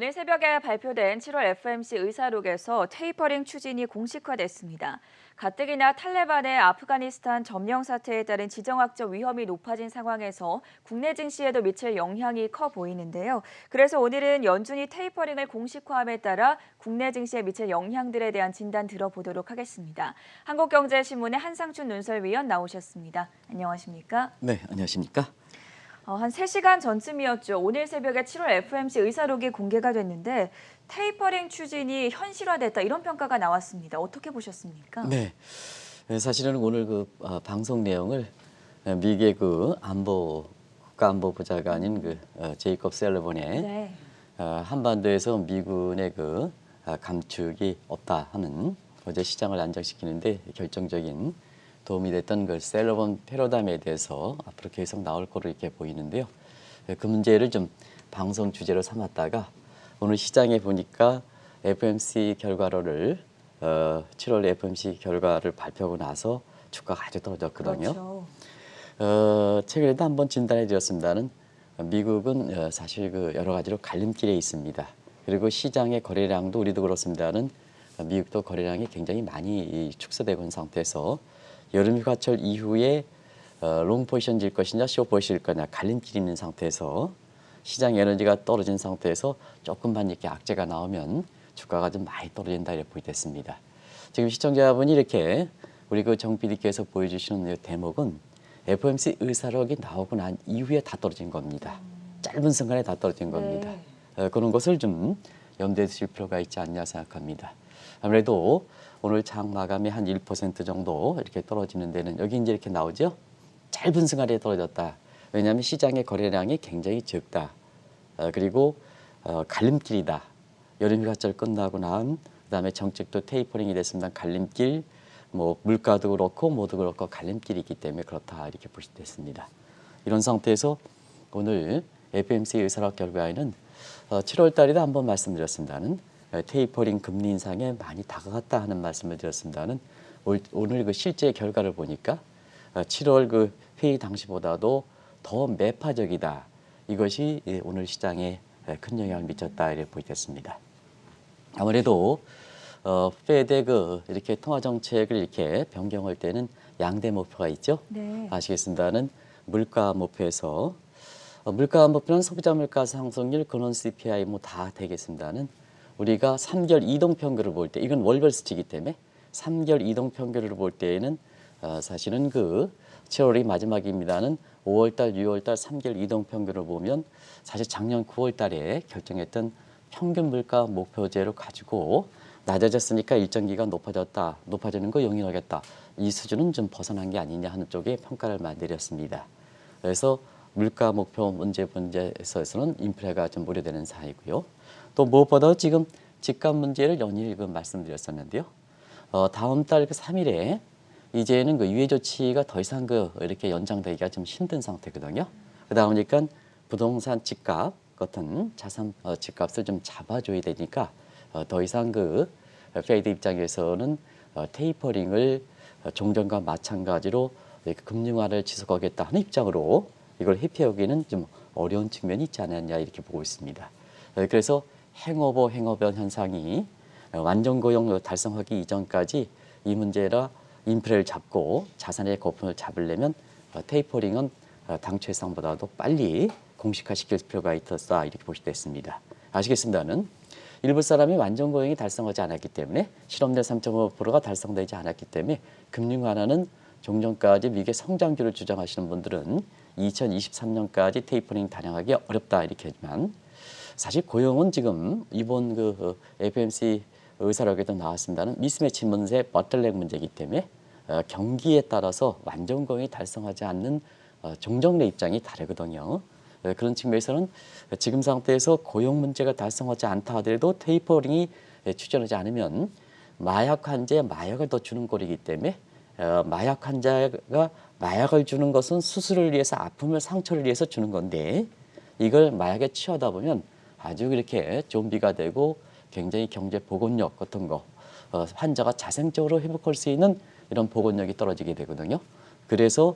오늘 새벽에 발표된 7월 FOMC 의사록에서 테이퍼링 추진이 공식화됐습니다. 가뜩이나 탈레반의 아프가니스탄 점령 사태에 따른 지정학적 위험이 높아진 상황에서 국내 증시에도 미칠 영향이 커 보이는데요. 그래서 오늘은 연준이 테이퍼링을 공식화함에 따라 국내 증시에 미칠 영향들에 대한 진단 들어보도록 하겠습니다. 한국경제신문의 한상춘 논설위원 나오셨습니다. 안녕하십니까? 네, 안녕하십니까? 한 3시간 전쯤이었죠. 오늘 새벽에 7월 FOMC 의사록이 공개가 됐는데 테이퍼링 추진이 현실화됐다 이런 평가가 나왔습니다. 어떻게 보셨습니까? 네, 사실은 오늘 방송 내용을 미국의 국가안보보좌관인 제이콥 셀러본의 네. 한반도에서 미군의 감축이 없다 하는 어제 시장을 안정시키는데 결정적인 도움이 됐던 셀러본 패러다임에 대해서 앞으로 계속 나올 거로 이렇게 보이는데요. 그 문제를 좀 방송 주제로 삼았다가 오늘 시장에 보니까 FOMC 결과를 7월 FOMC 결과를 발표하고 나서 주가가 아주 떨어졌거든요. 그렇죠. 최근에도 한번 진단해 드렸습니다는 미국은 사실 여러 가지로 갈림길에 있습니다. 그리고 시장의 거래량도 우리도 그렇습니다는 미국도 거래량이 굉장히 많이 축소되고 있는 상태에서 여름 휴가철 이후에 롱 포지션 질 것이냐 숏 포지션 질 거냐 갈림길이 있는 상태에서 시장 에너지가 떨어진 상태에서 조금만 이렇게 악재가 나오면 주가가 좀 많이 떨어진다 이렇게 보이겠습니다. 지금 시청자분이 이렇게 우리 정 PD께서 보여주시는 이 대목은 FOMC 의사록이 나오고 난 이후에 다 떨어진 겁니다. 짧은 순간에 다 떨어진 겁니다. 그런 것을 좀 염두에 두실 필요가 있지 않냐 생각합니다. 아무래도 오늘 장 마감이 한 1% 정도 이렇게 떨어지는 데는 여기 이제 이렇게 나오죠. 짧은 순간에 떨어졌다. 왜냐하면 시장의 거래량이 굉장히 적다. 그리고 갈림길이다. 여름 휴가철 끝나고 난 그다음에 정책도 테이퍼링이 됐습니다. 갈림길, 물가도 그렇고 모두 그렇고 갈림길이기 때문에 그렇다 이렇게 볼 수 있습니다. 이런 상태에서 오늘 FOMC 의사록 결과에는 7월 달에도 한번 말씀드렸습니다는 테이퍼링 금리 인상에 많이 다가갔다 하는 말씀을 드렸습니다는 오늘 실제 결과를 보니까 7월 회의 당시보다도 더 매파적이다. 이것이 오늘 시장에 큰 영향을 미쳤다 이렇게 보이겠습니다. 아무래도 페드의 이렇게 통화 정책을 이렇게 변경할 때는 양대 목표가 있죠. 네. 아시겠습니다는 물가 목표에서 물가 목표는 소비자 물가 상승률, 근원 CPI 다 되겠습니다는 우리가 3개월 이동 평균을 볼 때 이건 월별 수치이기 때문에 3개월 이동 평균을 볼 때에는 사실은 7월이 마지막입니다는 5월달, 6월달 3개월 이동 평균을 보면 사실 작년 9월달에 결정했던 평균 물가 목표제로 가지고 낮아졌으니까 일정 기간 높아지는 거 용인하겠다. 이 수준은 좀 벗어난 게 아니냐 하는 쪽에 평가를 많이 내렸습니다. 그래서 물가 목표 문제에서는 인플레가 좀 우려되는 사이고요. 또 무엇보다 지금 집값 문제를 연일 말씀드렸었는데요. 다음 달 3일에 이제는 유예 조치가 더 이상 이렇게 연장되기가 좀 힘든 상태거든요. 그러다 보니까 부동산 집값 같은 자산 집값을 좀 잡아줘야 되니까 더 이상 페드 입장에서는 테이퍼링을 종전과 마찬가지로 금융화를 지속하겠다 하는 입장으로 이걸 회피하기는 좀 어려운 측면이 있지 않았냐 이렇게 보고 있습니다. 그래서 행오버 현상이 완전 고용 달성하기 이전까지 이 문제라 인플레를 잡고 자산의 거품을 잡으려면 테이퍼링은 당초 예상보다도 빨리 공식화시킬 필요가 있었다 이렇게 볼 수 있습니다. 아시겠습니다는 일부 사람이 완전 고용이 달성하지 않았기 때문에 실업률 3.5%가 달성되지 않았기 때문에 금융 완화는 종전까지 미국의 성장률을 주장하시는 분들은 2023년까지 테이퍼링 단행하기 어렵다 이렇게 하지만 사실 고용은 지금 이번 FOMC 의사록에도 나왔습니다는 미스매치 문제, 버틀렉 문제이기 때문에 경기에 따라서 완전 고용이 달성하지 않는 종전의 입장이 다르거든요. 그런 측면에서는 지금 상태에서 고용 문제가 달성하지 않다 하더라도 테이퍼링이 추진하지 않으면 마약 환자에 마약을 더 주는 꼴이기 때문에 마약 환자가 마약을 주는 것은 수술을 위해서 아픔을 상처를 위해서 주는 건데 이걸 마약에 취하다 보면 아주 이렇게 좀비가 되고 굉장히 경제 복원력 같은 거 환자가 자생적으로 회복할 수 있는 이런 복원력이 떨어지게 되거든요. 그래서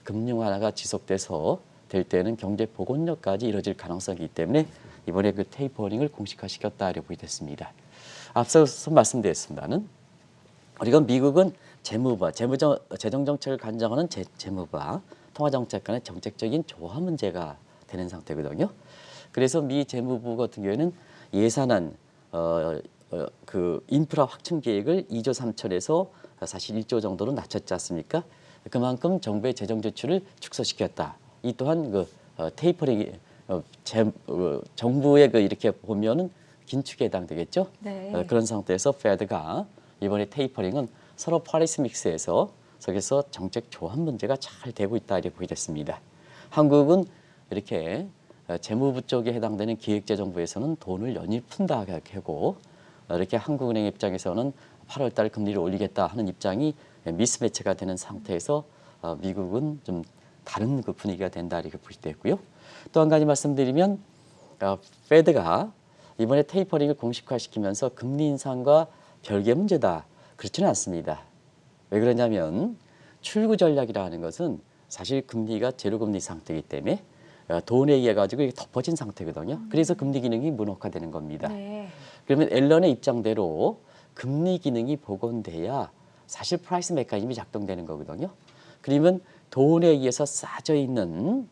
금융 완화가 지속돼서 될 때는 경제 복원력까지 이뤄질 가능성이 있기 때문에 이번에 그 테이퍼링을 공식화시켰다 이렇게 보겠습니다. 앞서서 말씀드렸습니다는 우리가 미국은 재무부, 재정정책을 관장하는 재무부와 통화정책 간의 정책적인 조화 문제가 되는 상태거든요. 그래서 미 재무부 같은 경우에는 예산안 그 인프라 확충 계획을 2조 3천에서 사실 1조 정도로 낮췄지 않습니까? 그만큼 정부의 재정 지출을 축소시켰다. 이 또한 그 테이퍼링 정부의 그 이렇게 보면은 긴축에 해당되겠죠. 네. 그런 상태에서 페드가 이번에 테이퍼링은 서로 파리스 믹스에서 속에서 정책 조합 문제가 잘 되고 있다 이렇게 보이겠습니다. 한국은 이렇게 재무부 쪽에 해당되는 기획재정부에서는 돈을 연일 푼다 하고 이렇게 한국은행 입장에서는 8월 달 금리를 올리겠다 하는 입장이 미스매치가 되는 상태에서 미국은 좀 다른 그 분위기가 된다 이렇게 보시되고요. 또 한 가지 말씀드리면 페드가 이번에 테이퍼링을 공식화시키면서 금리 인상과 별개 문제다. 그렇지는 않습니다. 왜 그러냐면 출구 전략이라는 것은 사실 금리가 제로금리 상태이기 때문에 돈에 의해 가지고 이게 덮어진 상태거든요. 그래서 금리 기능이 무력화되는 겁니다. 네. 그러면 앨런의 입장대로 금리 기능이 복원돼야 사실 프라이스 메커니즘이 작동되는 거거든요. 그러면 돈에 의해서 쌓여 있는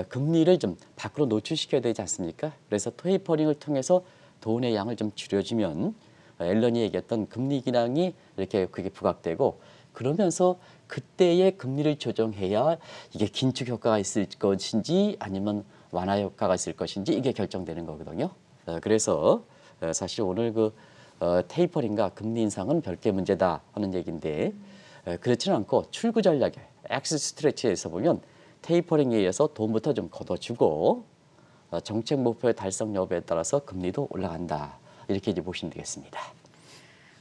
금리를 좀 밖으로 노출시켜야 되지 않습니까? 그래서 테이퍼링을 통해서 돈의 양을 좀 줄여주면 앨런이 얘기했던 금리 기능이 이렇게 그게 부각되고 그러면서 그때의 금리를 조정해야 이게 긴축 효과가 있을 것인지 아니면 완화 효과가 있을 것인지 이게 결정되는 거거든요. 그래서 사실 오늘 그 테이퍼링과 금리 인상은 별개 문제다 하는 얘기인데 그렇지는 않고 출구 전략에 엑스 스트레치에서 보면 테이퍼링에 의해서 돈부터 좀 걷어주고 정책 목표의 달성 여부에 따라서 금리도 올라간다. 이렇게 이제 보시면 되겠습니다.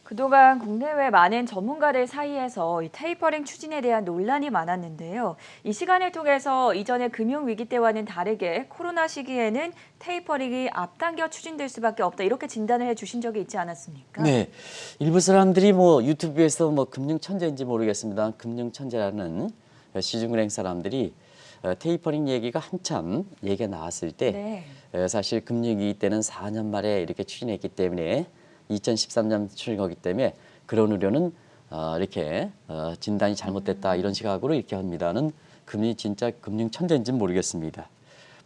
그동안 국내외 많은 전문가들 사이에서 이 테이퍼링 추진에 대한 논란이 많았는데요. 이 시간을 통해서 이전의 금융위기 때와는 다르게 코로나 시기에는 테이퍼링이 앞당겨 추진될 수밖에 없다. 이렇게 진단을 해주신 적이 있지 않았습니까? 네, 일부 사람들이 뭐 유튜브에서 뭐 금융 천재인지 모르겠습니다. 금융 천재라는 시중은행 사람들이 테이퍼링 얘기가 한참 얘기가 나왔을 때 네. 사실 금융위기 때는 4년 말에 이렇게 추진했기 때문에 2013년 추진하기 때문에 그런 우려는 이렇게 진단이 잘못됐다 이런 시각으로 이렇게 합니다는 진짜 금융 천재인지는 모르겠습니다.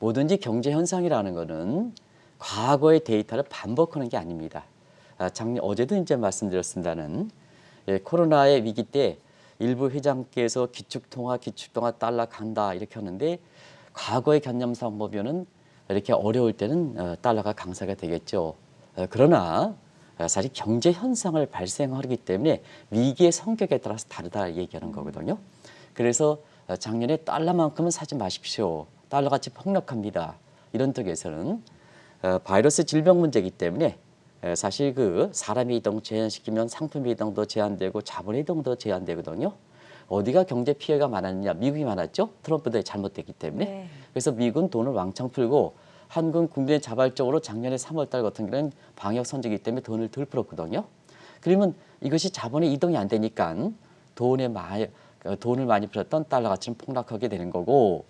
뭐든지 경제 현상이라는 거는 과거의 데이터를 반복하는 게 아닙니다. 어제도 이제 말씀드렸습니다는 코로나의 위기 때 일부 회장께서 기축통화 달러 간다 이렇게 하는데 과거의 견념상 보면은 이렇게 어려울 때는 달러가 강세가 되겠죠. 그러나 사실 경제 현상을 발생하기 때문에 위기의 성격에 따라서 다르다 얘기하는 거거든요. 그래서 작년에 달러만큼은 사지 마십시오. 달러같이 폭락합니다. 이런 쪽에서는 바이러스 질병 문제이기 때문에 사실 그 사람의 이동 제한시키면 상품의 이동도 제한되고 자본의 이동도 제한되거든요. 어디가 경제 피해가 많았느냐? 미국이 많았죠. 트럼프도 잘못됐기 때문에. 네. 그래서 미국은 돈을 왕창 풀고 한국은 국내 자발적으로 작년에 3월 달 같은 경우는 방역 선제이기 때문에 돈을 덜 풀었거든요. 그러면 이것이 자본의 이동이 안 되니까 돈을 많이 풀었던 달러 가치는 폭락하게 되는 거고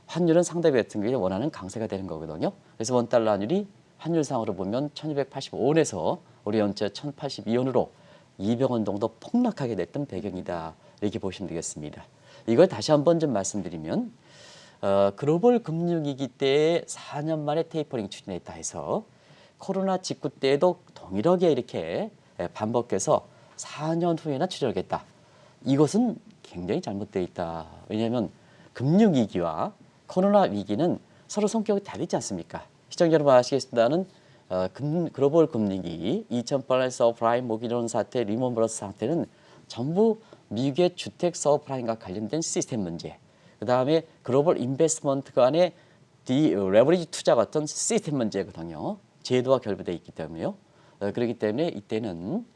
환율은 상대비 같은 경우에 원하는 강세가 되는 거거든요. 그래서 원달러 환율이 환율상으로 보면 1285원에서 우리 연체 1082원으로 200원 정도 폭락하게 됐던 배경이다. 이렇게 보시면 되겠습니다. 이걸 다시 한번 좀 말씀드리면 글로벌 금융위기 때 4년 만에 테이퍼링 추진했다 해서 코로나 직후 때에도 동일하게 이렇게 반복해서 4년 후에나 추진하겠다. 이것은 굉장히 잘못되어 있다. 왜냐하면 금융위기와 코로나 위기는 서로 성격이 다르지 않습니까? 시청자 여러분 아시겠습니다는 글로벌 금융위기, 2008년 서브프라임 모기론 사태, 리먼 브러스 사태는 전부 미국의 주택 서브프라임과 관련된 시스템 문제, 그 다음에 글로벌 인베스트먼트 간의 레버리지 투자 같은 시스템 문제거든요. 제도와 결부되어 있기 때문에요. 그렇기 때문에 이때는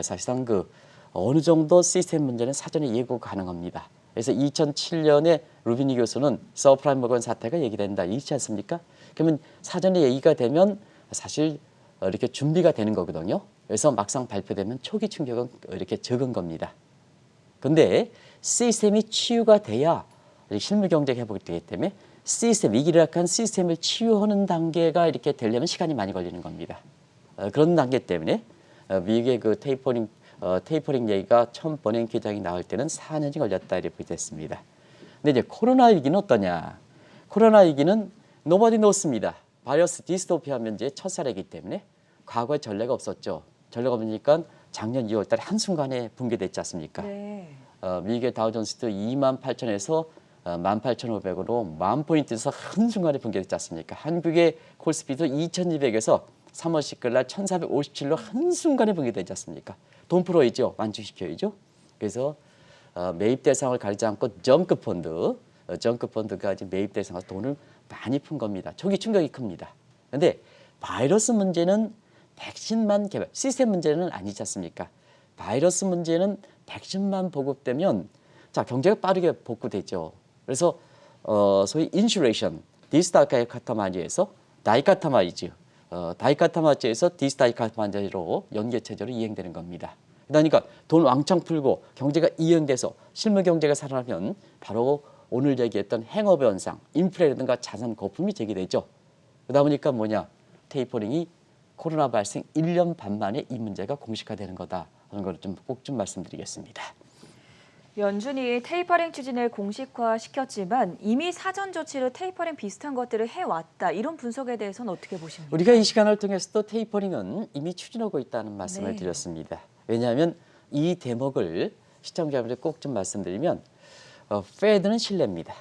사실상 그 어느 정도 시스템 문제는 사전에 예고 가능합니다. 그래서 2007년에 루비니 교수는 서브프라임 모건 사태가 얘기된다. 이렇지 않습니까? 그러면 사전에 얘기가 되면 사실 이렇게 준비가 되는 거거든요. 그래서 막상 발표되면 초기 충격은 이렇게 적은 겁니다. 근데 시스템이 치유가 돼야 실물 경제 회복이 되기 때문에 시스템, 위기락한 시스템을 치유하는 단계가 이렇게 되려면 시간이 많이 걸리는 겁니다. 그런 단계 때문에 미국의 그 테이퍼링 얘기가 처음 번행 기장이 나올 때는 4년이 걸렸다 이렇게 됐습니다. 근데 이제 코로나 위기는 어떠냐? 코로나 위기는 nobody knows입니다. 바이러스 디스토피아 면제의 첫 사례이기 때문에 과거에 전례가 없었죠. 전례가 없으니까 작년 2월 달에 한순간에 붕괴됐지 않습니까? 네. 미국의 다우존스도 28,000에서 18,500으로 10,000포인트에서 한순간에 붕괴됐지 않습니까? 한국의 콜스피도 2,200에서 3월 10일 날 1,457로 한순간에 붕괴되지 않습니까? 돈 풀어야죠. 완충시켜야죠. 그래서 매입 대상을 가리지 않고 정크 펀드가 이제 매입 대상에서 돈을 많이 푼 겁니다. 초기 충격이 큽니다. 그런데 바이러스 문제는 백신만 개발, 시스템 문제는 아니지 않습니까? 바이러스 문제는 백신만 보급되면 자 경제가 빠르게 복구되죠. 그래서 소위 인슐레이션, 디스다이카타마제에서 다이카타마이즈, 다이카타마제에서 디스다이카타마제로 연계체제로 이행되는 겁니다. 그러니까 돈 왕창 풀고 경제가 이행돼서 실물 경제가 살아나면 바로 오늘 얘기했던 행업의 현상, 인플레라든가 자산 거품이 제기되죠. 그러다 보니까 뭐냐, 테이퍼링이 코로나 발생 1년 반 만에 이 문제가 공식화되는 거다 하는 걸 좀 꼭 좀 말씀드리겠습니다. 연준이 테이퍼링 추진을 공식화시켰지만 이미 사전 조치로 테이퍼링 비슷한 것들을 해왔다. 이런 분석에 대해서는 어떻게 보십니까? 우리가 이 시간을 통해서도 테이퍼링은 이미 추진하고 있다는 말씀을 네. 드렸습니다. 왜냐하면 이 대목을 시청자분들 꼭 좀 말씀드리면 페드는 신뢰입니다.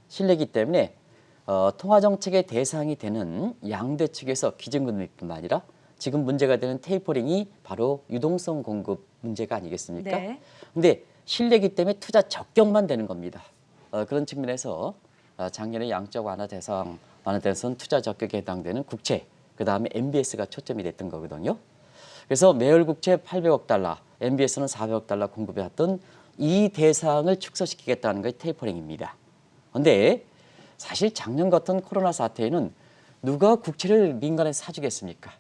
신뢰이기 때문에 통화정책의 대상이 되는 양대 측에서 기준금리뿐만 아니라 지금 문제가 되는 테이퍼링이 바로 유동성 공급 문제가 아니겠습니까? 네. 근데 신뢰이기 때문에 투자 적격만 되는 겁니다. 그런 측면에서 작년에 양적 완화 대선 투자 적격에 해당되는 국채, 그 다음에 MBS가 초점이 됐던 거거든요. 그래서 매월 국채 800억 달러, MBS는 400억 달러 공급해왔던 이 대상을 축소시키겠다는 게 테이퍼링입니다. 그런데 사실 작년 같은 코로나 사태에는 누가 국채를 민간에 사주겠습니까?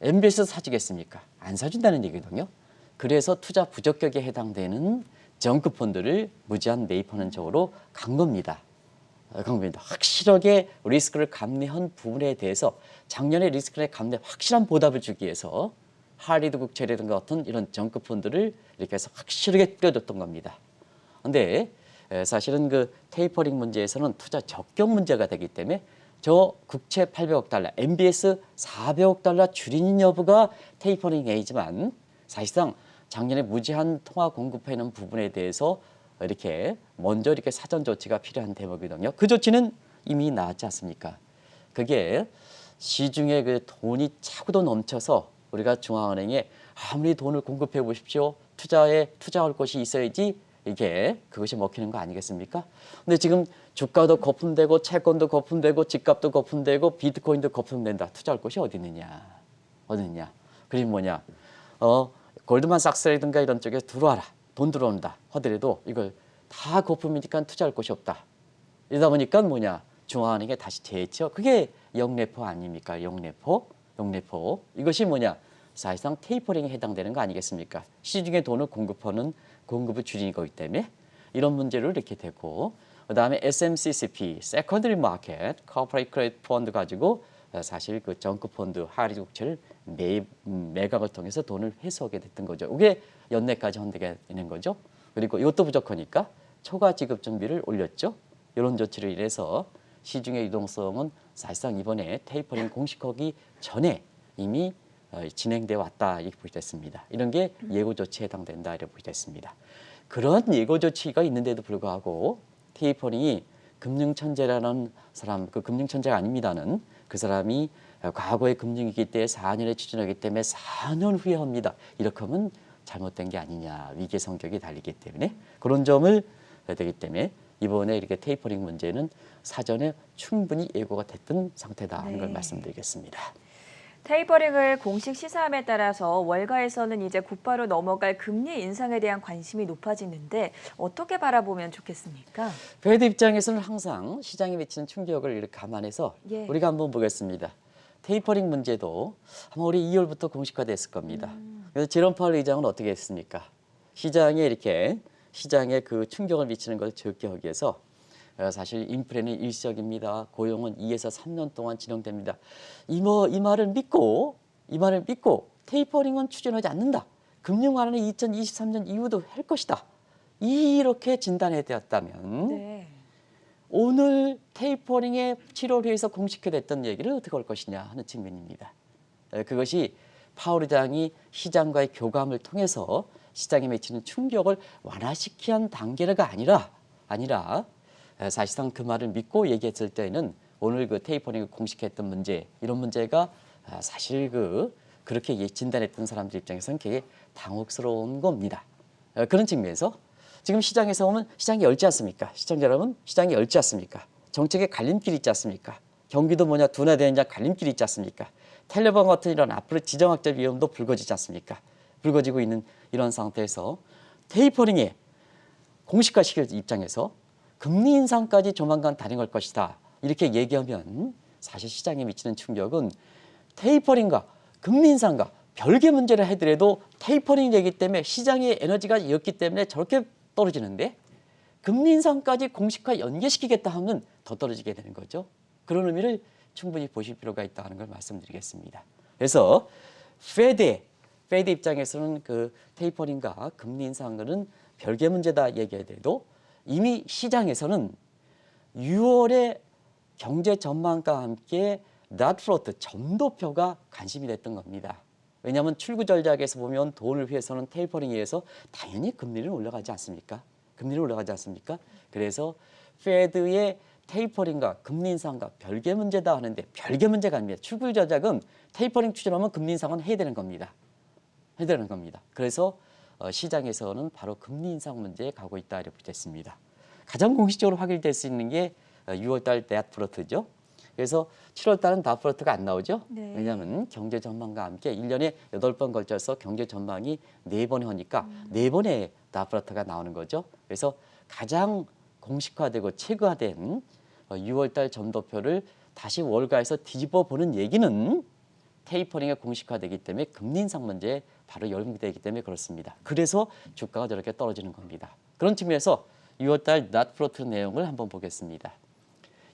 MBS 사주겠습니까? 안 사준다는 얘기거든요. 그래서 투자 부적격에 해당되는 정크펀드를 무제한 매입하는 쪽으로 간 겁니다. 확실하게 리스크를 감내한 부분에 대해서 작년에 리스크를 감내 확실한 보답을 주기 위해서 하리드 국채라든가 같은 이런 정크펀드를 이렇게 해서 확실하게 뿌려줬던 겁니다. 그런데 사실은 그 테이퍼링 문제에서는 투자 적격 문제가 되기 때문에 저 국채 800억 달러, MBS 400억 달러 줄이는 여부가 테이퍼링 A지만 사실상 작년에 무제한 통화 공급하는 부분에 대해서 이렇게 먼저 이렇게 사전 조치가 필요한 대목이거든요. 그 조치는 이미 나왔지 않습니까? 그게 시중에 그 돈이 차고도 넘쳐서 우리가 중앙은행에 아무리 돈을 공급해 보십시오. 투자할 곳이 있어야지 이게 그것이 먹히는 거 아니겠습니까? 근데 지금 주가도 거품되고 채권도 거품되고 집값도 거품되고 비트코인도 거품된다. 투자할 곳이 어디 있느냐? 그게 뭐냐? 골드만삭스라든가 이런 쪽에 들어와라. 돈 들어온다 하더라도 이걸 다 거품이니까 투자할 곳이 없다. 이러다 보니까 뭐냐? 중앙은행에 다시 재했죠. 그게 영래포 아닙니까? 영래포. 이것이 뭐냐? 사실상 테이퍼링에 해당되는 거 아니겠습니까? 시중에 돈을 공급을 줄이는 거기 때문에 이런 문제로 이렇게 되고, 그다음에 SMCCP, Secondary Market, Corporate Credit Fund 가지고 사실 그 정크 펀드 하리 국채를 매각을 통해서 돈을 회수하게 됐던 거죠. 이게 연내까지 헌되게 되는 거죠. 그리고 이것도 부족하니까 초과 지급 준비를 올렸죠. 이런 조치로 인해서 시중의 유동성은 사실상 이번에 테이퍼링 공식하기 전에 이미 진행되어 왔다 이렇게 보시됐습니다. 이런 게 예고 조치에 해당된다 이렇게 보시됐습니다. 그런 예고 조치가 있는데도 불구하고 테이퍼링이 금융천재라는 사람, 그 금융천재가 아닙니다는 그 사람이 과거의 금융위기 때 4년에 추진하기 때문에 4년 후에 합니다. 이렇게 하면 잘못된 게 아니냐, 위기의 성격이 달리기 때문에 그런 점을 되기 때문에 이번에 이렇게 테이퍼링 문제는 사전에 충분히 예고가 됐던 상태다 하는 걸 말씀드리겠습니다. 테이퍼링을 공식 시사함에 따라서 월가에서는 이제 곧바로 넘어갈 금리 인상에 대한 관심이 높아지는데 어떻게 바라보면 좋겠습니까? 페드 입장에서는 항상 시장에 미치는 충격을 이렇게 감안해서 우리가 한번 보겠습니다. 테이퍼링 문제도 아마 올해 2월부터 공식화됐을 겁니다. 그래서 제롬 파월 의장은 어떻게 했습니까? 시장에 그 충격을 미치는 것을 적게 하기 위해서 사실 인플레는 일시적입니다. 고용은 2에서 3년 동안 진행됩니다. 이 말을 믿고 테이퍼링은 추진하지 않는다. 금리 완화는 2023년 이후도 할 것이다. 이렇게 진단이 되었다면 네. 오늘 테이퍼링의 7월 회의에서 공식화됐던 얘기를 어떻게 할 것이냐 하는 측면입니다. 그것이 파월 의장이 시장과의 교감을 통해서 시장에 미치는 충격을 완화시키는 단계가 아니라 사실상 그 말을 믿고 얘기했을 때에는 오늘 그 테이퍼링을 공식화했던 문제, 이런 문제가 사실 그렇게 진단했던 사람들 입장에서는 되게 당혹스러운 겁니다. 그런 측면에서 지금 시장에서 보면 시장이 열지 않습니까? 시청자 여러분, 시장이 열지 않습니까? 정책의 갈림길이 있지 않습니까? 경기도 둔화되느냐 갈림길이 있지 않습니까? 텔레방 같은 이런 앞으로 지정학적 위험도 불거지지 않습니까? 불거지고 있는 이런 상태에서 테이퍼링에 공식화시킬 입장에서 금리 인상까지 조만간 단행할 것이다. 이렇게 얘기하면 사실 시장에 미치는 충격은 테이퍼링과 금리 인상과 별개 문제를 하더라도 테이퍼링 얘기 때문에 시장의 에너지가 이었기 때문에 저렇게 떨어지는데 금리 인상까지 공식화 연계시키겠다 하면 더 떨어지게 되는 거죠. 그런 의미를 충분히 보실 필요가 있다는 걸 말씀드리겠습니다. 그래서 페드 입장에서는 그 테이퍼링과 금리 인상은 별개 문제다 얘기해도 이미 시장에서는 6월에 경제 전망과 함께 not float 점도표가 관심이 됐던 겁니다. 왜냐하면 출구 전략에서 보면 돈을 위해서는 테이퍼링에 의해서 당연히 금리를 올라가지 않습니까? 그래서 페드의 테이퍼링과 금리 인상과 별개 문제다 하는데 별개 문제가 아닙니다. 출구 전략은 테이퍼링 추진하면 금리 인상은 해야 되는 겁니다. 그래서 시장에서는 바로 금리 인상 문제에 가고 있다 이렇게 됐습니다. 가장 공식적으로 확인될 수 있는 게 6월달 닷플로트죠. 그래서 7월달은 닷플로트가 안 나오죠. 네. 왜냐하면 경제 전망과 함께 1년에 8번 걸쳐서 경제 전망이 4번 하니까 4번의 닷플로트가 나오는 거죠. 그래서 가장 공식화되고 체계화된 6월달 점도표를 다시 월가에서 뒤집어 보는 얘기는 테이퍼링이 공식화되기 때문에 금리 인상 문제에 바로 연결되기 때문에 그렇습니다. 그래서 주가가 저렇게 떨어지는 겁니다. 그런 측면에서 6월달 닷플로트 내용을 한번 보겠습니다.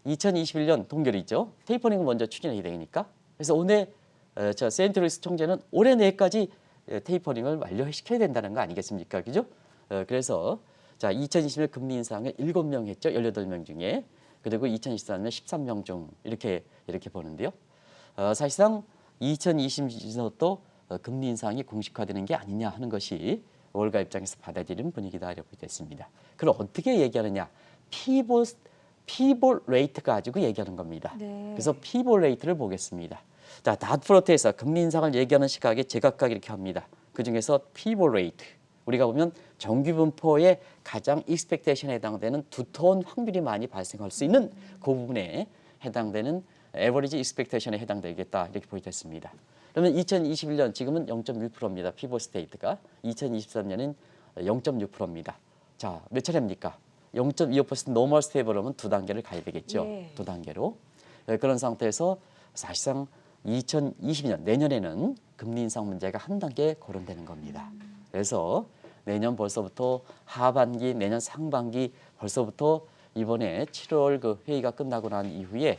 2021년 동결이죠. 테이퍼링을 먼저 추진해야 되니까. 그래서 오늘 센트루이스 총재는 올해 내까지 테이퍼링을 완료시켜야 된다는 거 아니겠습니까? 그죠? 그래서 자 2020년 금리 인상을 7명 했죠. 18명 중에. 그리고 2023년 13명 중 이렇게 보는데요. 사실상 2020년도 금리 인상이 공식화되는 게 아니냐 하는 것이 월가 입장에서 받아들이는 분위기다 이렇게 됐습니다. 그럼 어떻게 얘기하느냐? 피볼 레이트 가지고 얘기하는 겁니다. 네. 그래서 피볼 레이트를 보겠습니다. 자, 닷플로트에서 금리 인상을 얘기하는 시각에 제각각 이렇게 합니다. 그중에서 피볼 레이트. 우리가 보면 정규 분포의 가장 익스펙테이션에 해당되는 두터운 확률이 많이 발생할 수 있는 그 부분에 해당되는 에버리지 익스펙테이션에 해당되겠다 이렇게 보여졌습니다. 그러면 2021년 지금은 0.1%입니다. 피볼 스테이트가 2023년은 0.6%입니다. 자, 몇 차례입니까? 0.25% 노멀 스테이블하면 2단계를 가야 되겠죠. 예. 2단계로. 그런 상태에서 사실상 2022년 내년에는 금리 인상 문제가 한 단계 거론되는 겁니다. 그래서 내년 벌써부터 하반기, 내년 상반기 벌써부터 이번에 7월 그 회의가 끝나고 난 이후에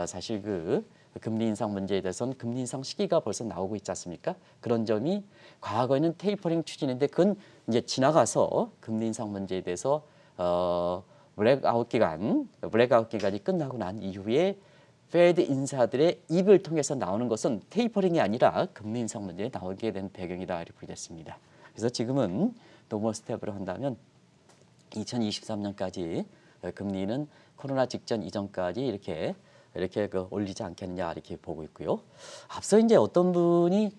사실 그 금리 인상 문제에 대해서는 금리 인상 시기가 벌써 나오고 있지 않습니까? 그런 점이 과거에는 테이퍼링 추진인데 그건 이제 지나가서 금리 인상 문제에 대해서 블랙아웃 기간이 끝나고 난 이후에 페드 인사들의 입을 통해서 나오는 것은 테이퍼링이 아니라 금리 인상 문제에 나오게 된 배경이다 이렇게 됐습니다. 그래서 지금은 노멀 스텝으로 한다면 2023년까지 금리는 코로나 직전 이전까지 이렇게 올리지 않겠느냐 이렇게 보고 있고요. 앞서 이제 어떤 분이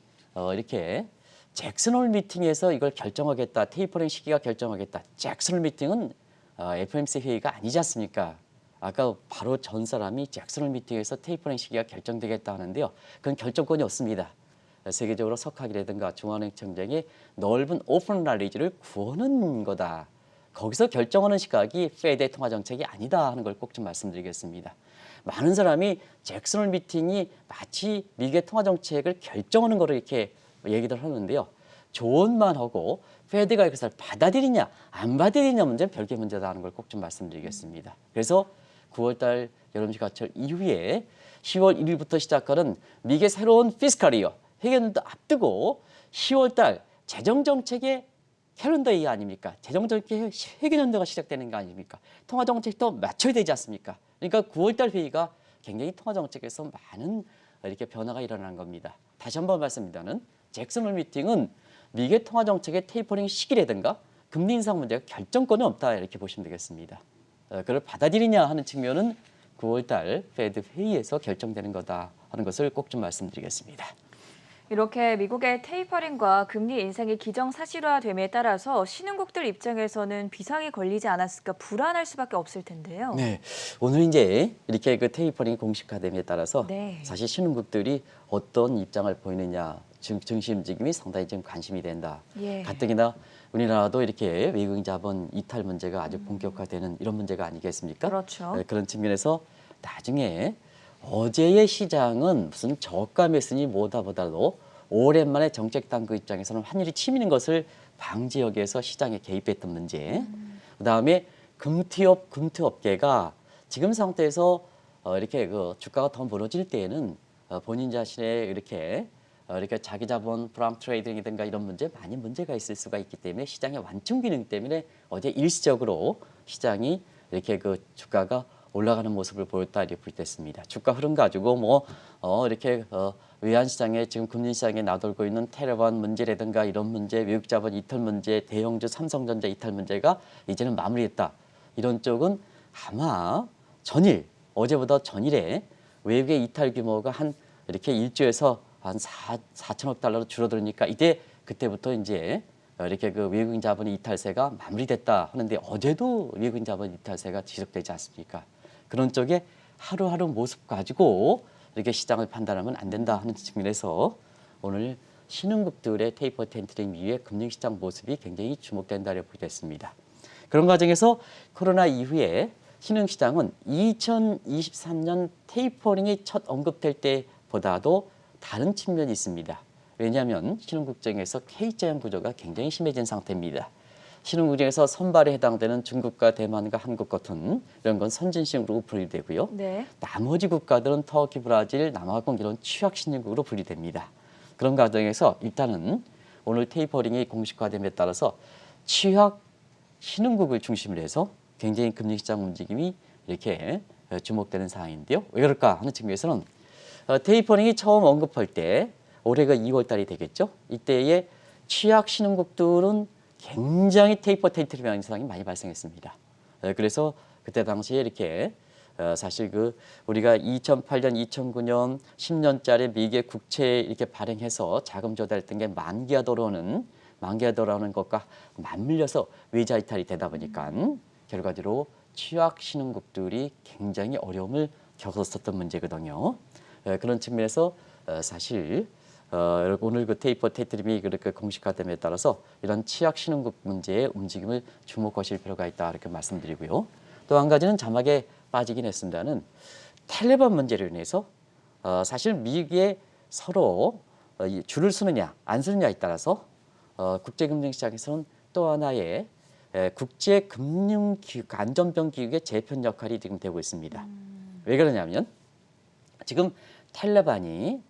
이렇게 잭슨홀 미팅에서 이걸 결정하겠다, 테이퍼링 시기가 결정하겠다. 잭슨홀 미팅은 FOMC 회의가 아니지 않습니까? 아까 바로 전 사람이 잭슨홀 미팅에서 테이퍼링 시기가 결정되겠다 하는데요. 그건 결정권이 없습니다. 세계적으로 석학이라든가 중앙은행청장의 넓은 오픈 날리지를 구하는 거다. 거기서 결정하는 시각이 페드의 통화 정책이 아니다 하는 걸 꼭 좀 말씀드리겠습니다. 많은 사람이 잭슨홀 미팅이 마치 미국의 통화 정책을 결정하는 거로 이렇게 얘기를 하는데요. 조언만 하고 페드가 그것을 받아들이냐 안 받아들이냐 문제는 별개 문제다는 걸 꼭 좀 말씀드리겠습니다. 그래서 9월달 여름휴가철 이후에 10월 1일부터 시작하는 미국의 새로운 피스칼이어 회계연도 앞두고 10월달 재정정책의 캘린더 이어 아닙니까? 재정정책의 회계연도가 시작되는 거 아닙니까? 통화정책도 맞춰야 되지 않습니까? 그러니까 9월달 회의가 굉장히 통화정책에서 많은 이렇게 변화가 일어나는 겁니다. 다시 한번 말씀드리면 잭슨 홀 미팅은 미국의 통화정책의 테이퍼링 시기라든가 금리 인상 문제가 결정권이 없다 이렇게 보시면 되겠습니다. 그걸 받아들이냐 하는 측면은 9월달 페드 회의에서 결정되는 거다 하는 것을 꼭 좀 말씀드리겠습니다. 이렇게 미국의 테이퍼링과 금리 인상이 기정사실화됨에 따라서 신흥국들 입장에서는 비상이 걸리지 않았을까 불안할 수밖에 없을 텐데요. 네, 오늘 이제 이렇게 그 테이퍼링이 공식화됨에 따라서 네. 사실 신흥국들이 어떤 입장을 보이느냐 증시 움직임이 상당히 좀 관심이 된다. 예. 가뜩이나 우리나라도 이렇게 외국인 자본 이탈 문제가 아주 본격화되는 이런 문제가 아니겠습니까? 그렇죠. 그런 측면에서 나중에 어제의 시장은 무슨 저가 매수니 뭐다 보다도 오랜만에 정책 당국 입장에서는 환율이 치미는 것을 방지하기 위해서 시장에 개입했던 문제. 그다음에 금투업계가 지금 상태에서 이렇게 그 주가가 더 무너질 때에는 본인 자신의 이렇게 자기 자본 프람 트레이딩이든가 이런 문제 많이 문제가 있을 수가 있기 때문에 시장의 완충 기능 때문에 어제 일시적으로 시장이 이렇게 그 주가가 올라가는 모습을 보였다 이렇게 부됐습니다. 주가 흐름 가지고 외환 시장에 지금 금리 시장에 나돌고 있는 테러반 문제라든가 이런 문제, 외국 자본 이탈 문제, 대형주 삼성전자 이탈 문제가 이제는 마무리됐다. 이런 쪽은 아마 어제보다 전일에 외국의 이탈 규모가 한 이렇게 1조에서 한 4천억 달러로 줄어들으니까 이제 그때부터 이제 이렇게 그 외국인 자본의 이탈세가 마무리됐다 하는데 어제도 외국인 자본 이탈세가 지속되지 않습니까? 그런 쪽에 하루하루 모습 가지고 이렇게 시장을 판단하면 안 된다 하는 측면에서 오늘 신흥국들의 테이퍼 텐트링 이후에 금융시장 모습이 굉장히 주목된다고 보겠습니다. 그런 과정에서 코로나 이후에 신흥시장은 2023년 테이퍼링이 첫 언급될 때보다도 다른 측면이 있습니다. 왜냐하면 신흥국장에서 K자형 구조가 굉장히 심해진 상태입니다. 신흥국장에서 선발에 해당되는 중국과 대만과 한국 같은 이런 건 선진신흥국으로 분리되고요. 네. 나머지 국가들은 터키, 브라질, 남아공 이런 취약신흥국으로 분리됩니다. 그런 과정에서 일단은 오늘 테이퍼링이 공식화됨에 따라서 취약신흥국을 중심으로 해서 굉장히 금융시장 움직임이 이렇게 주목되는 상황인데요. 왜 그럴까 하는 측면에서는 테이퍼링이 처음 언급할 때 올해가 2월 달이 되겠죠. 이때의 취약신흥국들은 굉장히 테이퍼 텐트링 현상이 많이 발생했습니다. 그래서 그때 당시에 이렇게 사실 그 우리가 2008년, 2009년 10년짜리 미국의 국채 이렇게 발행해서 자금 조달했던 게 만기가 돌아오는 것과 맞물려서 외자 이탈이 되다 보니까 결과적으로 취약신흥국들이 굉장히 어려움을 겪었었던 문제거든요. 그런 측면에서 사실 오늘 그 테이퍼 텐트림이 그렇게 공식화됨에 따라서 이런 취약신흥국 문제의 움직임을 주목하실 필요가 있다 이렇게 말씀드리고요. 또 한 가지는 자막에 빠지긴 했습니다는 텔레반 문제로 인해서 사실 미국에 서로 줄을 서느냐 안 서느냐에 따라서 국제금융시장에서는 또 하나의 국제금융기구 안전병기구의 재편 역할이 지금 되고 있습니다. 왜 그러냐면 지금 텔레반이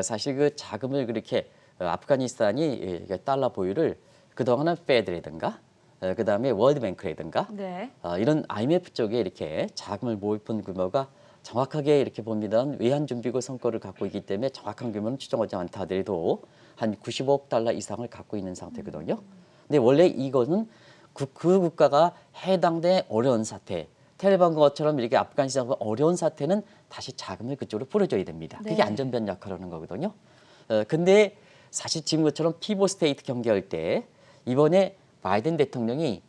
사실 그 자금을 그렇게 아프가니스탄이 달러 보유를 그동안은 페드라든가 그다음에 월드뱅크라든가 네. 이런 IMF 쪽에 이렇게 자금을 모집한 규모가 정확하게 이렇게 봅니다. 외환준비고 성과를 갖고 있기 때문에 정확한 규모는 추정하지 않다 하더라도 한 95억 달러 이상을 갖고 있는 상태거든요. 근데 원래 이거는 그 국가가 해당된 어려운 사태, 텔레반 것처럼 이렇게 아프가니스탄 어려운 사태는 다시 자금을 그쪽으로 뿌려줘야 됩니다. 네. 그게 안전변 역할을 하는 거거든요. 근데 사실 지금 것처럼 피보 스테이트 경계할 때 이번에 바이든 대통령이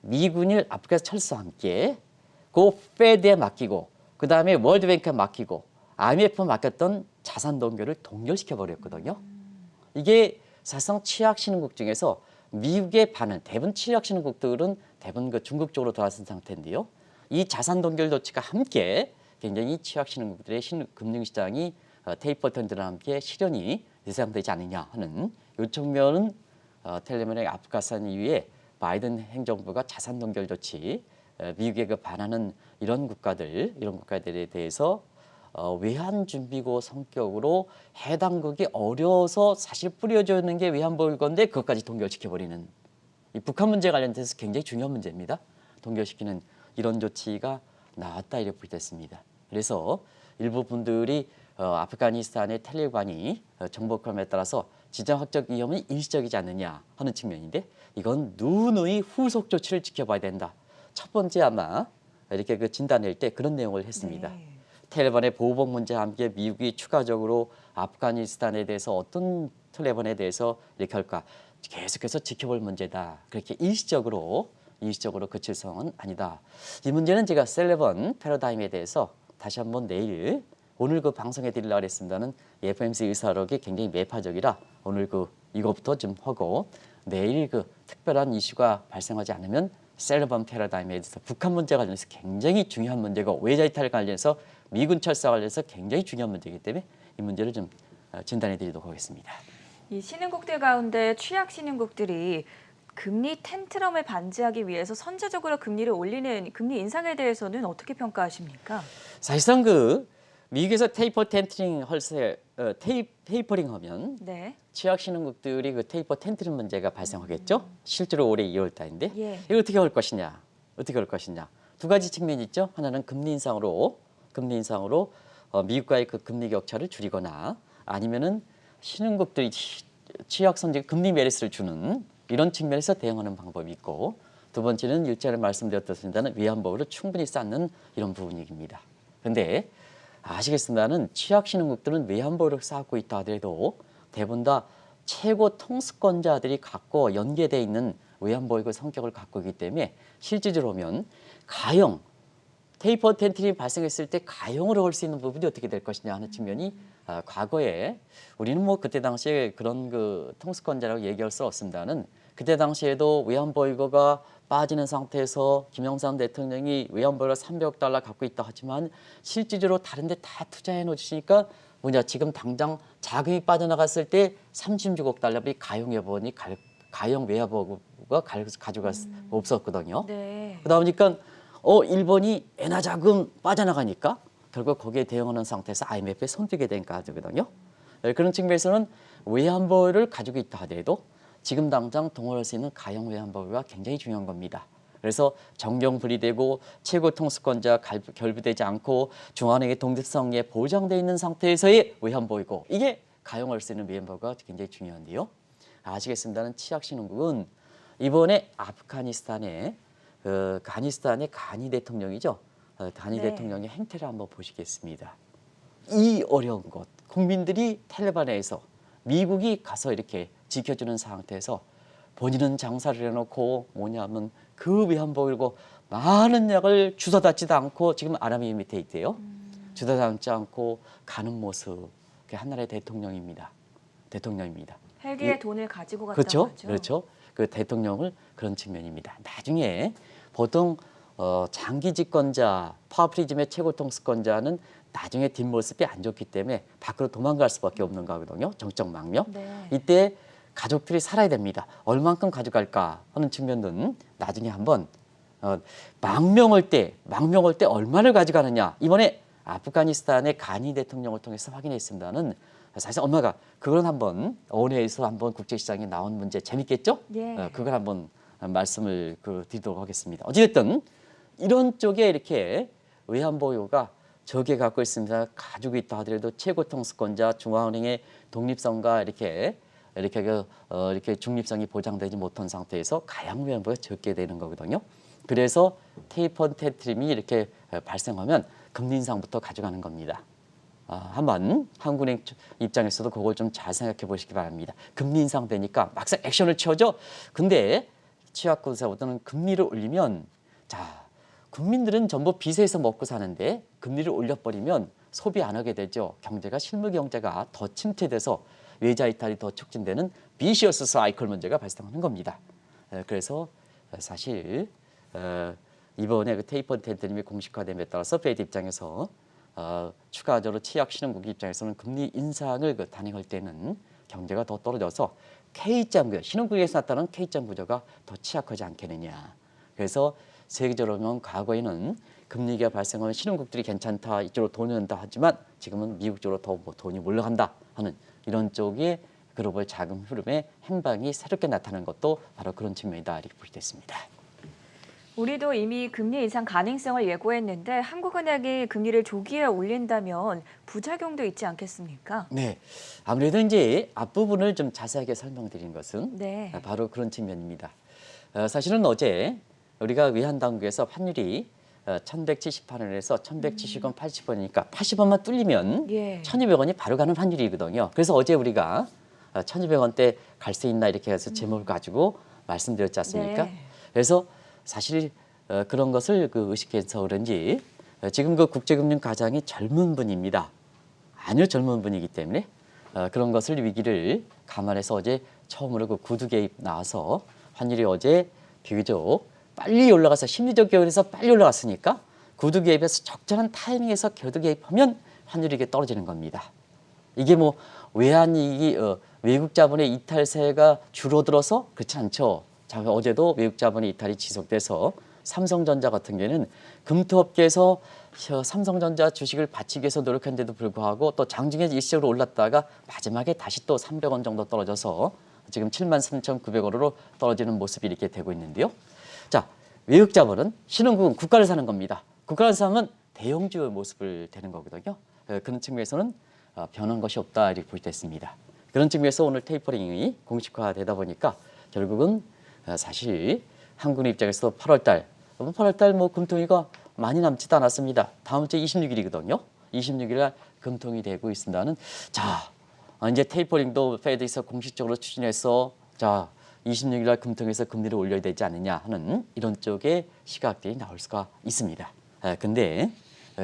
미군을 아프리카에서 철수와 함께 그 페드에 맡기고 그다음에 월드뱅크에 맡기고 IMF에 맡겼던 자산 동결을 동결시켜 버렸거든요. 이게 사실상 취약신흥국 중에서 미국의 반은 대부분 취약신흥국들은 대부분 그 중국 쪽으로 돌아선 상태인데요. 이 자산 동결 조치가 함께 굉장히 취약신흥국들의 금융시장이 테이퍼 텐트와 함께 실현이 예상되지 않느냐 하는 이 측면은 텔레몬의 아프가니스탄 이후에 바이든 행정부가 자산 동결 조치, 미국에 반하는 이런 국가들에 대해서 외환 준비고 성격으로 해당국이 어려워서 사실 뿌려주는 게 외환보일 건데 그것까지 동결시켜버리는 이 북한 문제 관련돼서 굉장히 중요한 문제입니다. 동결시키는 이런 조치가 나왔다 이렇게 보겠습니다. 그래서 일부 분들이 아프가니스탄의 탈레반이 정복함에 따라서 지정학적 위험은 일시적이지 않느냐 하는 측면인데 이건 누누이 후속 조치를 지켜봐야 된다. 첫 번째 아마 이렇게 진단할 때 그런 내용을 했습니다. 네. 탈레반의 보호복 문제와 함께 미국이 추가적으로 아프가니스탄에 대해서 어떤 탈레반에 대해서 이렇게 할까 계속해서 지켜볼 문제다. 그렇게 일시적으로 그칠 상황은 아니다. 이 문제는 제가 셀레번 패러다임에 대해서 다시 한번 내일 오늘 방송에 드리려고 했습니다는 FMC 의사록이 굉장히 매파적이라 오늘 이거부터 좀 하고 내일 특별한 이슈가 발생하지 않으면 셀레번 패러다임에 대해서 북한 문제 관련해서 굉장히 중요한 문제고 외자 이탈 관련해서 미군 철사 관련해서 굉장히 중요한 문제이기 때문에 이 문제를 좀 진단해 드리도록 하겠습니다. 이 신흥국들 가운데 취약 신흥국들이 금리 텐트럼을 반지하기 위해서 선제적으로 금리를 올리는 금리 인상에 대해서는 어떻게 평가하십니까? 사실상 미국에서 테이퍼링 하면 네. 취약 신흥국들이 테이퍼 텐트럼 문제가 발생하겠죠. 실제로 올해 2월 달인데 예. 이거 어떻게 할 것이냐? 두 가지 측면이 있죠. 하나는 금리 인상으로 미국과의 금리 격차를 줄이거나 아니면은 신흥국들이 취약 선진 금리 메리스를 주는 이런 측면에서 대응하는 방법이 있고 두 번째는 일전에 말씀드렸듯이는 외환보호를 충분히 쌓는 이런 부분입니다. 그런데 아시겠습니다는 취약 신흥국들은 외환보호를 쌓고 있다 하더라도 대부분 다 최고 통수권자들이 갖고 연계되어 있는 외환보호 성격을 갖고 있기 때문에 실질적으로 보면 가형 테이퍼 텐트럼이 발생했을 때 가형으로 할 수 있는 부분이 어떻게 될 것이냐 하는 측면이 과거에 우리는 그때 당시에 그런 통수권자라고 얘기할 수 없습니다는 그때 당시에도 외환보유고가 빠지는 상태에서 김영삼 대통령이 외환보유를 300억 달러 갖고 있다 하지만 실질적으로 다른 데 다 투자해 놓으시니까 지금 당장 자금이 빠져나갔을 때 36억 달러이 가형 여보니 가형 외환보유고가 가져갈 수 없었거든요. 네. 그러다 보니까 일본이 엔화 자금 빠져나가니까 결국 거기에 대응하는 상태에서 IMF에 손들게 된 카드거든요. 그런 측면에서는 외환보유를 가지고 있다 하더라도 지금 당장 동원할 수 있는 가형 외환보유가 굉장히 중요한 겁니다. 그래서 정경 분리되고 최고 통수권자 결부되지 않고 중앙은행의 독립성에 보장되어 있는 상태에서의 외환보유고 이게 가용할 수 있는 외환보유가 굉장히 중요한데요. 아시겠습니다는 취약신흥국은 이번에 아프가니스탄의 가니 대통령이죠. 가니 네. 대통령의 행태를 한번 보시겠습니다. 이 어려운 것 국민들이 탈레반에서 미국이 가서 이렇게 지켜주는 상태에서 본인은 장사를 해놓고 뭐냐면 그 외환보유고 많은 약을 주워닫지도 않고 지금 아랍의 밑에 있대요. 주워담지 않고 가는 모습 그게 한 나라의 대통령입니다. 헬기에 돈을 가지고 갔다고 그렇죠. 하죠. 그렇죠. 그 대통령을 그런 측면입니다. 나중에 보통 장기 집권자 파워프리즘의 최고 통수권자는 나중에 뒷모습이 안 좋기 때문에 밖으로 도망갈 수밖에 없는 거거든요. 정적 망명. 네. 이때 가족들이 살아야 됩니다. 얼만큼 가져갈까 하는 측면은 나중에 한번 망명할 때 얼마를 가져가느냐 이번에 아프가니스탄의 가니 대통령을 통해서 확인했습니다는 사실 엄마가 그건 한번 어원회에서 한번 국제시장에 나온 문제 재밌겠죠? 예. 그걸 한번 말씀을 드리도록 하겠습니다. 어찌됐든 이런 쪽에 이렇게 외환보유가 적게 갖고 있습니다. 가지고 있다 하더라도 최고 통수권자 중앙은행의 독립성과 이렇게 중립성이 보장되지 못한 상태에서 가양 외환보유가 적게 되는 거거든요. 그래서 테이퍼 텐트럼이 이렇게 발생하면 금리 인상부터 가져가는 겁니다. 한번 한국은행 입장에서도 그걸 좀 잘 생각해 보시기 바랍니다. 금리 인상되니까 막상 액션을 취하죠. 근데 취약국가보다는 금리를 올리면 국민들은 전부 빚에서 먹고 사는데 금리를 올려버리면 소비 안 하게 되죠. 경제가 실물 경제가 더 침체돼서 외자 이탈이 더 촉진되는 비시어스 사이클 문제가 발생하는 겁니다. 그래서 사실 이번에 테이퍼 텐트럼이 공식화됨에 따라서 페드 입장에서 추가적으로 취약 신흥국 입장에서는 금리 인상을 단행할 때는 경제가 더 떨어져서 K자 구조, 신흥국에서 나타나는 K자 구조가 더 취약하지 않겠느냐. 그래서 세계적으로 보면 과거에는 금리가 발생하면 신흥국들이 괜찮다, 이쪽으로 돈이 온다 하지만 지금은 미국 쪽으로 더 돈이 몰려간다 하는 이런 쪽의 글로벌 자금 흐름의 행방이 새롭게 나타나는 것도 바로 그런 측면이다 이렇게 볼 수 있습니다. 우리도 이미 금리 인상 가능성을 예고했는데 한국은행이 금리를 조기에 올린다면 부작용도 있지 않겠습니까? 네, 아무래도 이제 앞부분을 좀 자세하게 설명드린 것은 네. 바로 그런 측면입니다. 사실은 어제 우리가 외환당국에서 환율이 1178원에서 1170원, 80원이니까 80원만 뚫리면 예. 1200원이 바로 가는 환율이거든요. 그래서 어제 우리가 1200원대 갈 수 있나 이렇게 해서 제목을 가지고 말씀드렸지 않습니까? 네. 그래서 사실 그런 것을 의식해서 그런지 지금 그 국제금융 가장이 젊은 분입니다. 아주 젊은 분이기 때문에 그런 것을 위기를 감안해서 어제 처음으로 그 구두 개입 나와서 환율이 어제 비교적 빨리 올라가서 심리적 기울에서 빨리 올라갔으니까 구두 개입에서 적절한 타이밍에서 겨두 개입하면 환율이 이게 떨어지는 겁니다. 이게 뭐 외환이익이 외국 자본의 이탈세가 줄어들어서 그렇지 않죠. 자, 어제도 외국 자본의 이탈이 지속돼서 삼성전자 같은 경우에는 금토업계에서 삼성전자 주식을 바치기 위해서 노력했는데도 불구하고 또 장중에 일시적으로 올랐다가 마지막에 다시 또 300원 정도 떨어져서 지금 73,900원으로 떨어지는 모습이 이렇게 되고 있는데요. 자, 외국 자본은 신흥국은 국가를 사는 겁니다. 국가를 사면 대형주의 모습을 되는 거거든요. 그런 측면에서는 변한 것이 없다 이렇게 볼 수 있습니다. 그런 측면에서 오늘 테이퍼링이 공식화되다 보니까 결국은 사실 한국 입장에서 8월달 뭐 금통위가 많이 남지도 않았습니다. 다음 주 26일이거든요. 26일 날 금통위 되고 있습니다는 자 이제 테이퍼링도 페드에서 공식적으로 추진해서 자 26일 날 금통위에서 금리를 올려야 되지 않느냐 하는 이런 쪽의 시각들이 나올 수가 있습니다. 근데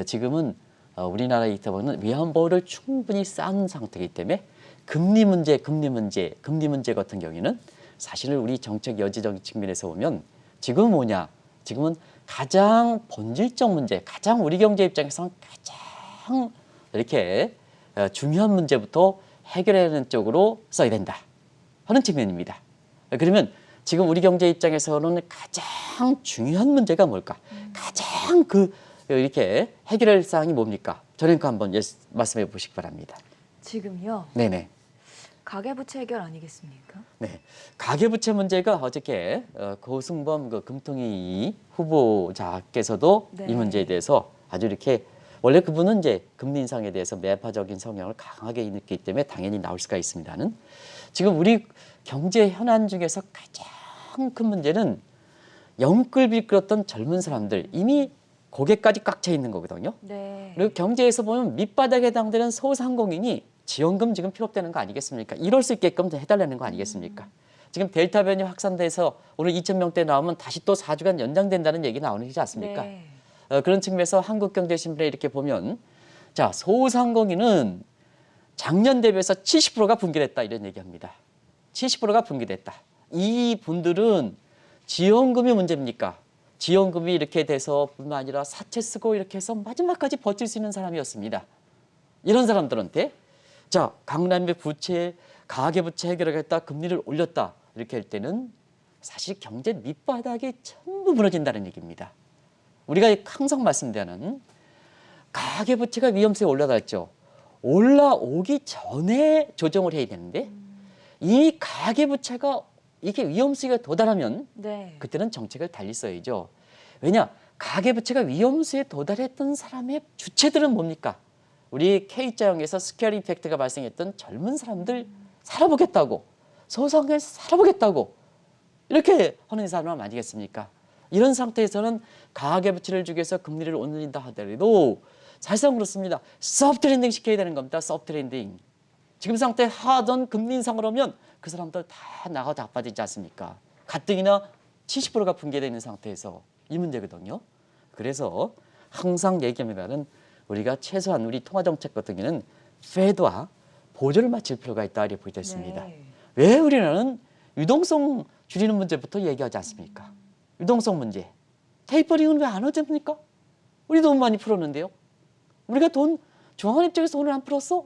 지금은 우리나라에 있다 보면 위안보를 충분히 쌓은 상태이기 때문에 금리 문제 같은 경우에는 사실은 우리 정책 여지적 측면에서 보면 지금은 뭐냐? 지금은 가장 본질적 문제, 가장 우리 경제 입장에서는 가장 이렇게 중요한 문제부터 해결하는 쪽으로 써야 된다 하는 측면입니다. 그러면 지금 우리 경제 입장에서는 가장 중요한 문제가 뭘까? 가장 이렇게 해결할 사항이 뭡니까? 저는 한번 말씀해 보시기 바랍니다. 지금요. 네네. 가계부채 해결 아니겠습니까? 네, 가계부채 문제가 어저께 고승범 금통위 후보자께서도 네. 이 문제에 대해서 아주 이렇게 원래 그분은 이제 금리 인상에 대해서 매파적인 성향을 강하게 있기 때문에 당연히 나올 수가 있습니다는 지금 우리 경제 현안 중에서 가장 큰 문제는 영끌비 끌었던 젊은 사람들 이미 고개까지 꽉 차 있는 거거든요. 네. 그리고 경제에서 보면 밑바닥에 해당되는 소상공인이 지원금 지금 필요없다는 거 아니겠습니까? 이럴 수 있게끔 해달라는 거 아니겠습니까? 지금 델타 변이 확산돼서 오늘 2,000명대 나오면 다시 또 4주간 연장된다는 얘기 나오지 않습니까? 네. 그런 측면에서 한국경제신문에 이렇게 보면 자 소상공인은 작년 대비해서 70%가 붕괴됐다 이런 얘기합니다. 70%가 붕괴됐다. 이 분들은 지원금이 문제입니까? 지원금이 이렇게 돼서 뿐만 아니라 사채 쓰고 이렇게 해서 마지막까지 버틸 수 있는 사람이었습니다. 이런 사람들한테 자 강남의 부채, 가계부채 해결하겠다, 금리를 올렸다 이렇게 할 때는 사실 경제 밑바닥이 전부 무너진다는 얘기입니다. 우리가 항상 말씀드리는 가계부채가 위험세에 올라갔죠. 올라오기 전에 조정을 해야 되는데 이 가계부채가 이게 위험수위가 도달하면 네. 그때는 정책을 달리 써야죠. 왜냐? 가계부채가 위험수에 도달했던 사람의 주체들은 뭡니까? 우리 K자형에서 스퀘어 이펙트가 발생했던 젊은 사람들 살아보겠다고 소상공인에서 살아보겠다고 이렇게 하는 사람 아니겠습니까? 이런 상태에서는 가계부채를 주기 위해서 금리를 올린다 하더라도 사실상 그렇습니다. 소프트 랜딩 시켜야 되는 겁니다. 소프트 랜딩. 지금 상태 하던 금리 인상을 하면 그 사람들 다 나가 자빠지지 않습니까? 가뜩이나 70%가 붕괴되어 있는 상태에서 이 문제거든요. 그래서 항상 얘기합니다는 우리가 최소한 우리 통화정책 같은 경우는 페드와 보조를 맞출 필요가 있다 이렇게 보고 있습니다. 네. 왜 우리는 유동성 줄이는 문제부터 얘기하지 않습니까? 유동성 문제. 테이퍼링은 왜 안 하십니까? 우리 돈 많이 풀었는데요. 우리가 돈 중앙 입장에서 돈을 안 풀었어?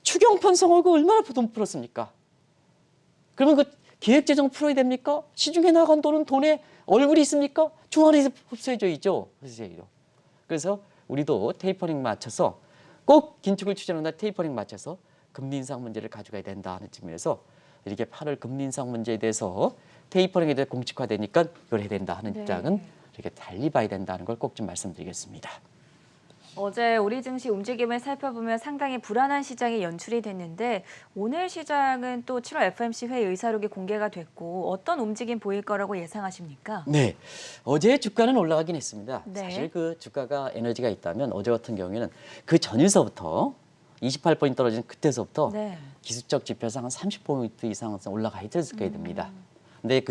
추경 편성하고 얼마나 돈 풀었습니까? 그러면 그 기획재정 풀어야 됩니까? 시중에 나간 돈은 돈에 얼굴이 있습니까? 중앙에서 흡수해줘야죠. 그래서 우리도 테이퍼링 맞춰서 꼭 긴축을 추진한다. 테이퍼링 맞춰서 금리 인상 문제를 가져가야 된다 하는 측면에서 이렇게 8월 금리 인상 문제에 대해서 테이퍼링에 대해 공식화되니까 이걸 해야 된다 하는 네. 입장은 이렇게 달리 봐야 된다는 걸 꼭 좀 말씀드리겠습니다. 어제 우리 증시 움직임을 살펴보면 상당히 불안한 시장이 연출이 됐는데 오늘 시장은 또 7월 FOMC 회의 의사록이 공개가 됐고 어떤 움직임 보일 거라고 예상하십니까? 네, 어제 주가는 올라가긴 했습니다. 네. 사실 그 주가가 에너지가 있다면 어제 같은 경우에는 그 전일서부터 28포인트 떨어진 그때서부터 네. 기술적 지표상 한 30포인트 이상 올라가야 됐어야 됩니다. 근데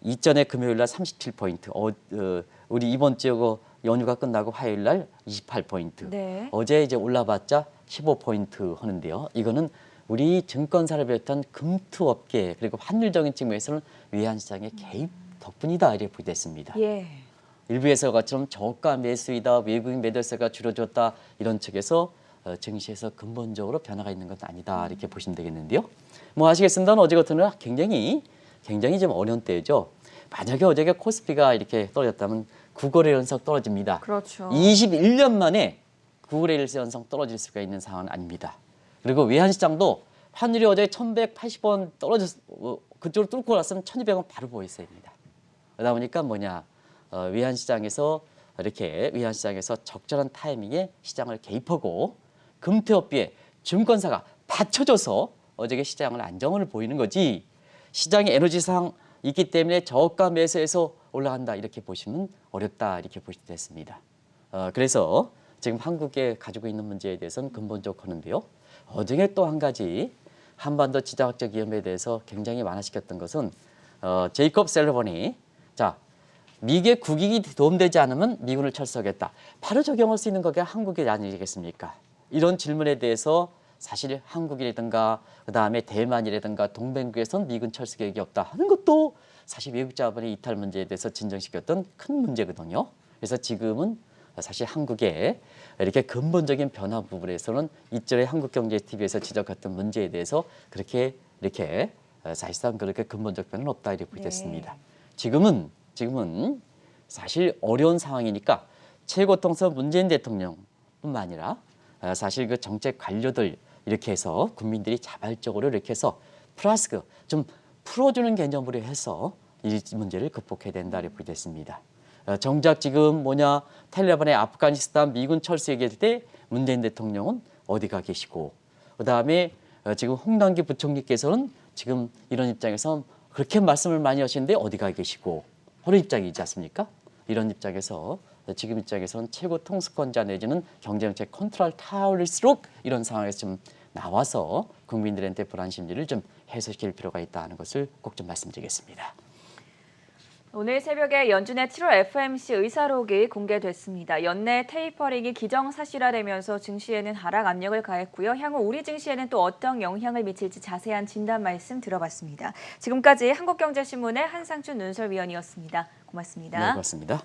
이전에 금요일 날 37포인트, 우리 이번 주 연휴가 끝나고 화요일 날 28포인트, 네. 어제 이제 올라봤자 15포인트 하는데요. 이거는 우리 증권사를 비롯한 금투업계 그리고 환율적인 측면에서는 외환시장의 개입 덕분이다 이렇게 보겠습니다. 예. 일부에서처럼 저가 매수이다, 외국인 매도세가 줄어졌다 이런 측에서 증시에서 근본적으로 변화가 있는 건 아니다 이렇게 보시면 되겠는데요. 뭐 아시겠습니다만 어제 같은 날 굉장히 좀 어려운 때죠. 만약에 어제 코스피가 이렇게 떨어졌다면 9거래 연속 떨어집니다. 그렇죠. 21년 만에 9거래 연속 떨어질 수가 있는 상황은 아닙니다. 그리고 외환시장도 환율이 어제 1,180원 그쪽으로 뚫고 났으면 1,200원 바로 보였어야 됩니다. 그러다 보니까 외환시장에서 적절한 타이밍에 시장을 개입하고 금태업비에 증권사가 받쳐줘서 어제 시장을 안정을 보이는 거지 시장의 에너지 상황 있기 때문에 저가 매수에서 올라간다 이렇게 보시면 어렵다 이렇게 보시면 됐습니다. 그래서 지금 한국에 가지고 있는 문제에 대해서는 근본적으로 하는데요. 어제 또 한 가지 한반도 지정학적 위험에 대해서 굉장히 완화시켰던 것은 제이콥 셀러번이 미국의 국익이 도움되지 않으면 미군을 철수하겠다. 바로 적용할 수 있는 것이 한국이 아니겠습니까? 이런 질문에 대해서 사실 한국이라든가 그다음에 대만이라든가 동맹국에선 미군 철수 계획이 없다 하는 것도 사실 외국 자본의 이탈 문제에 대해서 진정시켰던 큰 문제거든요. 그래서 지금은 사실 한국의 이렇게 근본적인 변화 부분에서는 이전에 한국경제TV에서 지적했던 문제에 대해서 이렇게 사실상 그렇게 근본적 변화는 없다 이렇게 보겠습니다. 네. 지금은 사실 어려운 상황이니까 최고통선 문재인 대통령뿐만 아니라 사실 그 정책 관료들 이렇게 해서 국민들이 자발적으로 이렇게 해서 플러스 좀 풀어주는 개념으로 해서 이 문제를 극복해야 된다 이렇게 보겠습니다. 정작 지금 탈레반의 아프가니스탄 미군 철수 얘기할 때 문재인 대통령은 어디가 계시고 그다음에 지금 홍남기 부총리께서는 지금 이런 입장에서 그렇게 말씀을 많이 하시는데 어디가 계시고 그런 입장이지 않습니까? 이런 입장에서 지금 입장에서는 최고 통수권자 내지는 경제정책 컨트롤 타워일수록 이런 상황에서 좀 나와서 국민들한테 불안 심리를 좀 해소시킬 필요가 있다는 것을 꼭 좀 말씀드리겠습니다. 오늘 새벽에 연준의 7월 FOMC 의사록이 공개됐습니다. 연내 테이퍼링이 기정사실화되면서 증시에는 하락 압력을 가했고요. 향후 우리 증시에는 또 어떤 영향을 미칠지 자세한 진단 말씀 들어봤습니다. 지금까지 한국경제신문의 한상춘 논설위원이었습니다. 고맙습니다. 네, 고맙습니다.